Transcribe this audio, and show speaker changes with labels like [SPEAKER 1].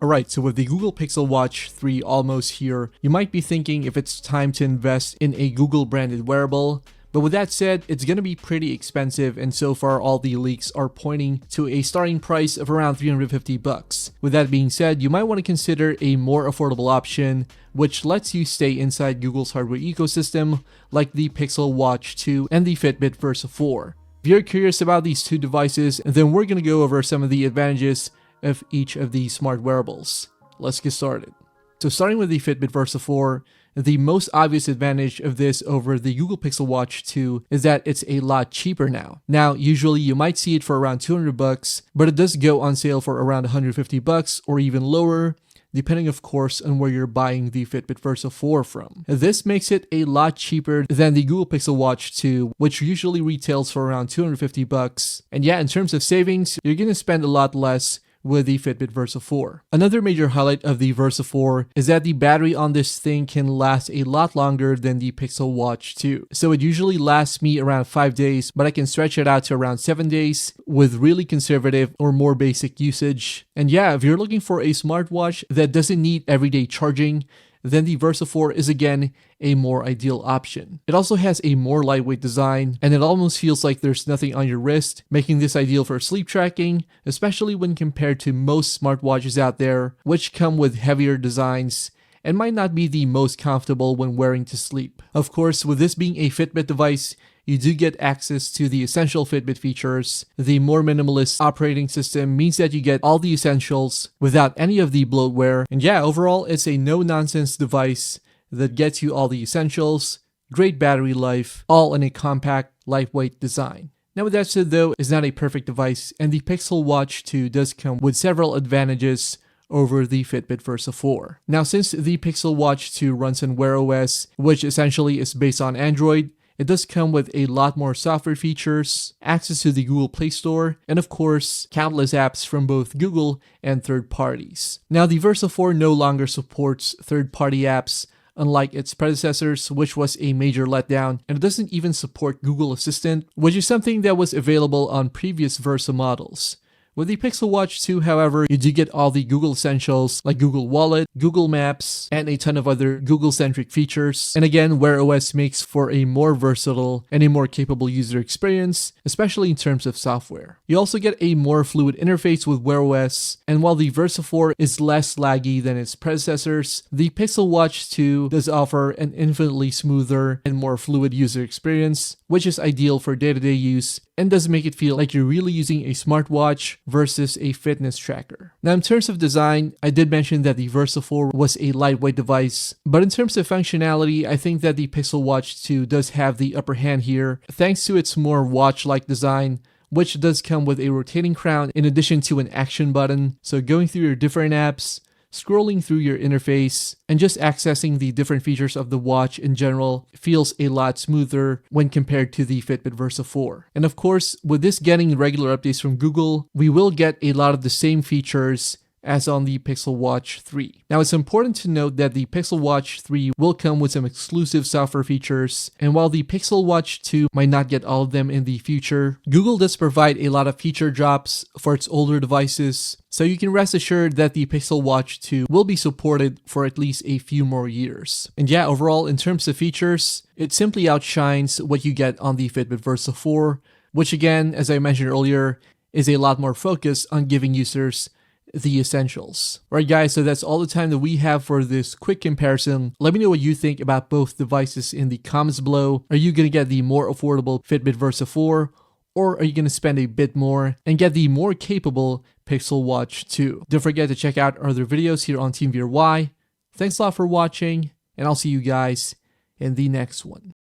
[SPEAKER 1] Alright, so with the Google Pixel Watch 3 almost here, you might be thinking if it's time to invest in a Google branded wearable. But with that said, it's going to be pretty expensive, and so far all the leaks are pointing to a starting price of around $350. With that being said, you might want to consider a more affordable option which lets you stay inside Google's hardware ecosystem, like the Pixel Watch 2 and the Fitbit Versa 4. If you're curious about these two devices, then we're going to go over some of the advantages of each of these smart wearables. Let's get started. So starting with the Fitbit Versa 4, the most obvious advantage of this over the Google Pixel Watch 2 is that it's a lot cheaper now. Now, usually you might see it for around $200, but it does go on sale for around $150 or even lower, depending of course on where you're buying the Fitbit Versa 4 from. This makes it a lot cheaper than the Google Pixel Watch 2, which usually retails for around $250. And yeah, in terms of savings, you're gonna spend a lot less with the Fitbit Versa 4. Another major highlight of the Versa 4 is that the battery on this thing can last a lot longer than the Pixel Watch 2. So it usually lasts me around 5 days, but I can stretch it out to around 7 days with really conservative or more basic usage. And yeah, if you're looking for a smartwatch that doesn't need everyday charging, then the Versa 4 is again a more ideal option. It also has a more lightweight design, and it almost feels like there's nothing on your wrist, making this ideal for sleep tracking, especially when compared to most smartwatches out there, which come with heavier designs and might not be the most comfortable when wearing to sleep. Of course, with this being a Fitbit device, you do get access to the essential Fitbit features. The more minimalist operating system means that you get all the essentials without any of the bloatware. And yeah, overall, it's a no-nonsense device that gets you all the essentials, great battery life, all in a compact, lightweight design. Now with that said though, it's not a perfect device, and the Pixel Watch 2 does come with several advantages over the Fitbit Versa 4. Now since the Pixel Watch 2 runs on Wear OS, which essentially is based on Android, it does come with a lot more software features, access to the Google Play Store, and of course, countless apps from both Google and third parties. Now, the Versa 4 no longer supports third-party apps, unlike its predecessors, which was a major letdown, and it doesn't even support Google Assistant, which is something that was available on previous Versa models. With the Pixel Watch 2, however, you do get all the Google essentials like Google Wallet, Google Maps, and a ton of other Google-centric features. And again, Wear OS makes for a more versatile and a more capable user experience, especially in terms of software. You also get a more fluid interface with Wear OS, and while the Versa 4 is less laggy than its predecessors, the Pixel Watch 2 does offer an infinitely smoother and more fluid user experience, which is ideal for day-to-day use and does make it feel like you're really using a smartwatch versus a fitness tracker. Now in terms of design, I did mention that the Versa 4 was a lightweight device, but in terms of functionality, I think that the Pixel Watch 2 does have the upper hand here, thanks to its more watch-like design, which does come with a rotating crown in addition to an action button. So going through your different apps, scrolling through your interface, and just accessing the different features of the watch in general feels a lot smoother when compared to the Fitbit Versa 4. And of course, with this getting regular updates from Google, we will get a lot of the same features as on the Pixel Watch 3. Now it's important to note that the Pixel Watch 3 will come with some exclusive software features, and while the Pixel Watch 2 might not get all of them in the future, Google does provide a lot of feature drops for its older devices, so you can rest assured that the Pixel Watch 2 will be supported for at least a few more years. And yeah, overall in terms of features, it simply outshines what you get on the Fitbit Versa 4, which again, as I mentioned earlier, is a lot more focused on giving users the essentials. Alright guys, so that's all the time that we have for this quick comparison. Let me know what you think about both devices in the comments below. Are you going to get the more affordable Fitbit Versa 4, or are you going to spend a bit more and get the more capable Pixel Watch 2? Don't forget to check out our other videos here on TeamVRY. Thanks a lot for watching, and I'll see you guys in the next one.